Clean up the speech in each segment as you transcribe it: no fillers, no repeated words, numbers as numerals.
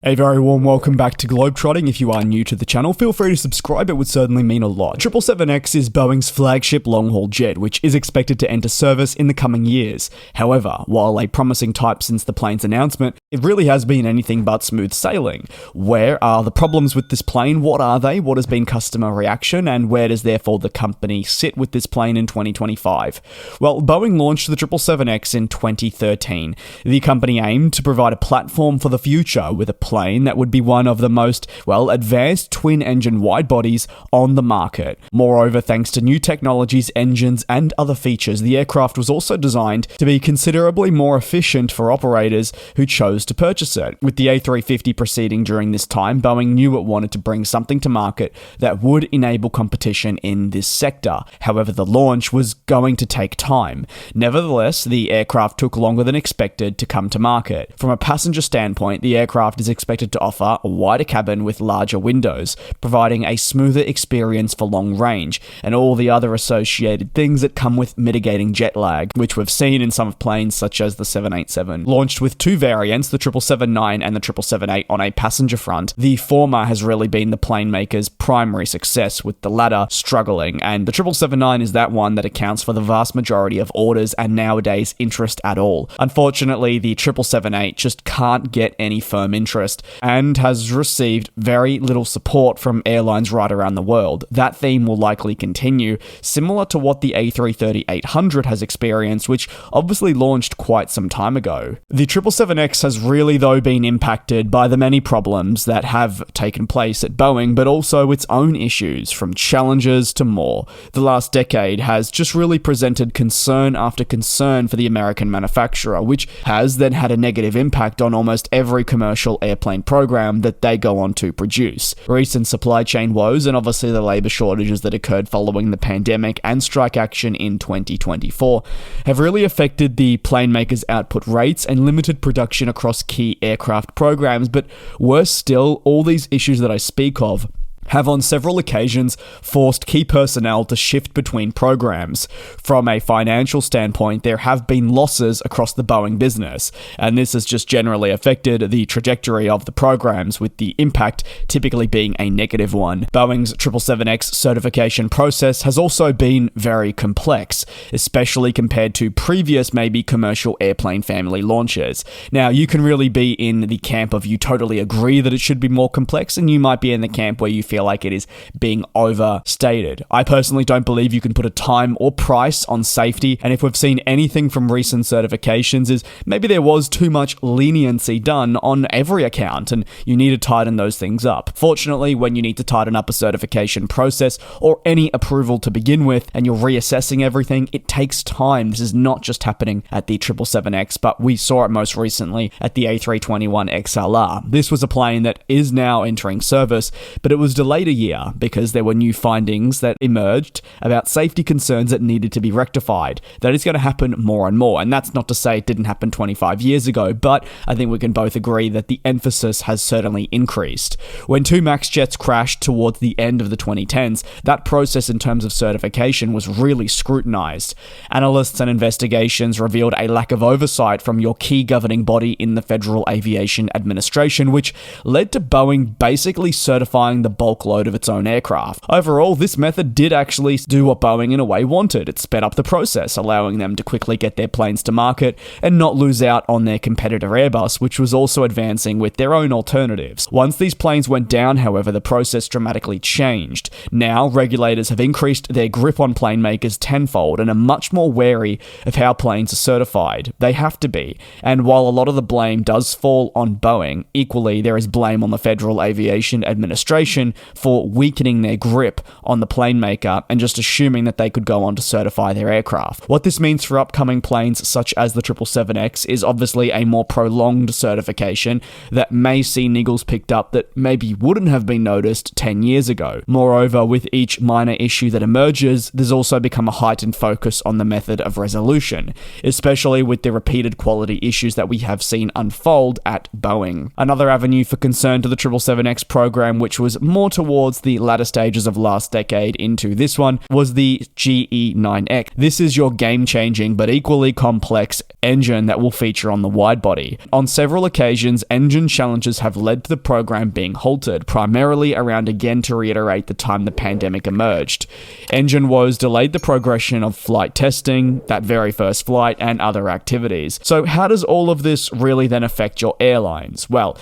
A very warm welcome back to GlobeTrotting. If you are new to the channel, feel free to subscribe, it would certainly mean a lot. 777X is Boeing's flagship long-haul jet, which is expected to enter service in the coming years. However, while a promising type since the plane's announcement, it really has been anything but smooth sailing. Where are the problems with this plane? What are they? What has been customer reaction? And where does therefore the company sit with this plane in 2025? Well, Boeing launched the 777X in 2013. The company aimed to provide a platform for the future with a plane that would be one of the most, advanced twin-engine wide-bodies on the market. Moreover, thanks to new technologies, engines, and other features, the aircraft was also designed to be considerably more efficient for operators who chose to purchase it. With the A350 proceeding during this time, Boeing knew it wanted to bring something to market that would enable competition in this sector. However, the launch was going to take time. Nevertheless, the aircraft took longer than expected to come to market. From a passenger standpoint, the aircraft is expected to offer a wider cabin with larger windows, providing a smoother experience for long range, and all the other associated things that come with mitigating jet lag, which we've seen in some of planes such as the 787. Launched with two variants, the 777-9 and the 777-8 on a passenger front, the former has really been the planemaker's primary success, with the latter struggling, and the 777-9 is that one that accounts for the vast majority of orders and nowadays interest at all. Unfortunately, the 777-8 just can't get any firm interest and has received very little support from airlines right around the world. That theme will likely continue, similar to what the A330-800 has experienced, which obviously launched quite some time ago. The 777X has really though been impacted by the many problems that have taken place at Boeing, but also its own issues, from challenges to more. The last decade has just really presented concern after concern for the American manufacturer, which has then had a negative impact on almost every commercial airplane program that they go on to produce. Recent supply chain woes and obviously the labor shortages that occurred following the pandemic and strike action in 2024 have really affected the plane makers' output rates and limited production across key aircraft programs, but worse still, all these issues that I speak of have on several occasions forced key personnel to shift between programs. From a financial standpoint, there have been losses across the Boeing business, and this has just generally affected the trajectory of the programs, with the impact typically being a negative one. Boeing's 777X certification process has also been very complex, especially compared to previous maybe commercial airplane family launches. Now, you can really be in the camp of you totally agree that it should be more complex, and you might be in the camp where you feel like it is being overstated. I personally don't believe you can put a time or price on safety, and if we've seen anything from recent certifications is maybe there was too much leniency done on every account, and you need to tighten those things up. Fortunately, when you need to tighten up a certification process or any approval to begin with, and you're reassessing everything, it takes time. This is not just happening at the 777X, but we saw it most recently at the A321XLR. This was a plane that is now entering service, but it was delayed a year because there were new findings that emerged about safety concerns that needed to be rectified. That is going to happen more and more, and that's not to say it didn't happen 25 years ago, but I think we can both agree that the emphasis has certainly increased. When two MAX jets crashed towards the end of the 2010s, that process in terms of certification was really scrutinized. Analysts and investigations revealed a lack of oversight from your key governing body in the Federal Aviation Administration, which led to Boeing basically certifying the bulk load of its own aircraft. Overall, this method did actually do what Boeing in a way wanted. It sped up the process, allowing them to quickly get their planes to market and not lose out on their competitor Airbus, which was also advancing with their own alternatives. Once these planes went down, however, the process dramatically changed. Now, regulators have increased their grip on plane makers tenfold and are much more wary of how planes are certified. They have to be. And while a lot of the blame does fall on Boeing, equally there is blame on the Federal Aviation Administration for weakening their grip on the plane maker and just assuming that they could go on to certify their aircraft. What this means for upcoming planes such as the 777X is obviously a more prolonged certification that may see niggles picked up that maybe wouldn't have been noticed 10 years ago. Moreover, with each minor issue that emerges, there's also become a heightened focus on the method of resolution, especially with the repeated quality issues that we have seen unfold at Boeing. Another avenue for concern to the 777X program, which was more towards the latter stages of last decade into this one, was the GE9X. This is your game-changing but equally complex engine that will feature on the widebody. On several occasions, engine challenges have led to the program being halted, primarily around, again to reiterate, the time the pandemic emerged. Engine woes delayed the progression of flight testing, that very first flight, and other activities. So how does all of this really then affect your airlines? Well,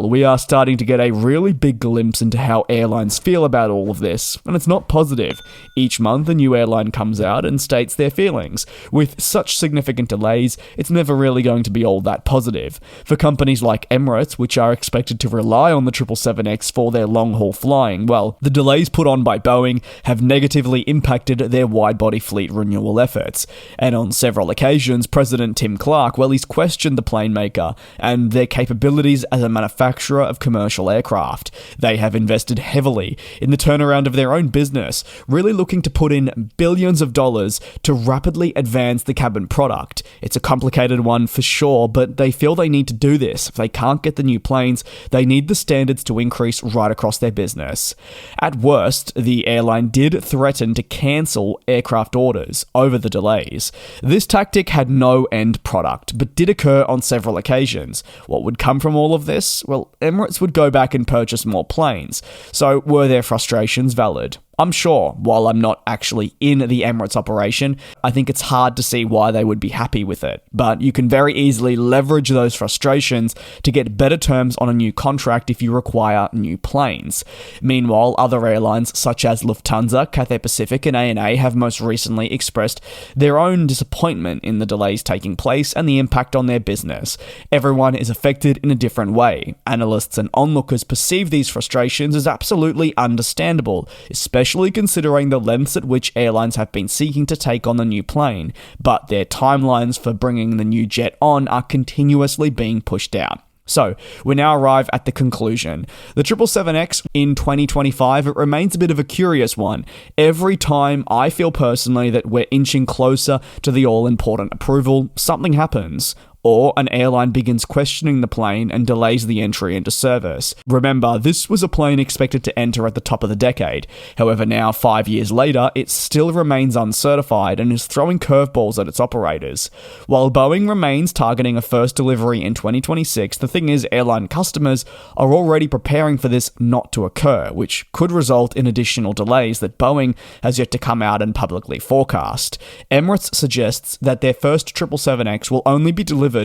we are starting to get a really big glimpse into how airlines feel about all of this, and it's not positive. Each month, a new airline comes out and states their feelings. With such significant delays, it's never really going to be all that positive. For companies like Emirates, which are expected to rely on the 777X for their long-haul flying, well, the delays put on by Boeing have negatively impacted their wide-body fleet renewal efforts. And on several occasions, President Tim Clark, well, he's questioned the planemaker and their capabilities as a manufacturer of commercial aircraft. They have invested heavily in the turnaround of their own business, really looking to put in billions of dollars to rapidly advance the cabin product. It's a complicated one for sure, but they feel they need to do this. If they can't get the new planes, they need the standards to increase right across their business. At worst, the airline did threaten to cancel aircraft orders over the delays. This tactic had no end product, but did occur on several occasions. What would come from all of this? Well, Emirates would go back and purchase more planes. So were their frustrations valid? I'm sure, while I'm not actually in the Emirates operation, I think it's hard to see why they would be happy with it. But you can very easily leverage those frustrations to get better terms on a new contract if you require new planes. Meanwhile, other airlines such as Lufthansa, Cathay Pacific, and ANA have most recently expressed their own disappointment in the delays taking place and the impact on their business. Everyone is affected in a different way. Analysts and onlookers perceive these frustrations as absolutely understandable, especially considering the lengths at which airlines have been seeking to take on the new plane, but their timelines for bringing the new jet on are continuously being pushed out. So, we now arrive at the conclusion. The 777X in 2025, it remains a bit of a curious one. Every time I feel personally that we're inching closer to the all-important approval, something happens. Or an airline begins questioning the plane and delays the entry into service. Remember, this was a plane expected to enter at the top of the decade. However, now, 5 years later, it still remains uncertified and is throwing curveballs at its operators. While Boeing remains targeting a first delivery in 2026, the thing is, airline customers are already preparing for this not to occur, which could result in additional delays that Boeing has yet to come out and publicly forecast. Emirates suggests that their first 777X will only be delivered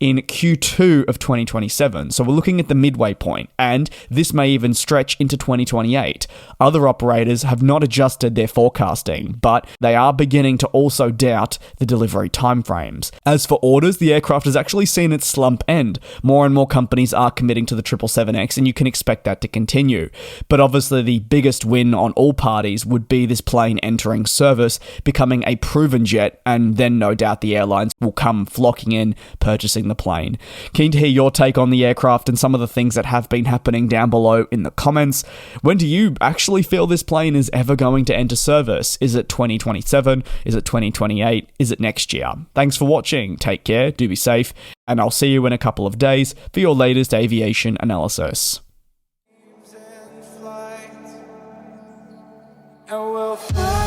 in Q2 of 2027, so we're looking at the midway point, and this may even stretch into 2028. Other operators have not adjusted their forecasting, but they are beginning to also doubt the delivery timeframes. As for orders, the aircraft has actually seen its slump end. More and more companies are committing to the 777X, and you can expect that to continue. But obviously the biggest win on all parties would be this plane entering service, becoming a proven jet, and then no doubt the airlines will come flocking in, purchasing the plane. Keen to hear your take on the aircraft and some of the things that have been happening down below in the comments. When do you actually feel this plane is ever going to enter service? Is it 2027? Is it 2028? Is it next year? Thanks for watching. Take care, do be safe, and I'll see you in a couple of days for your latest aviation analysis. And we'll fly.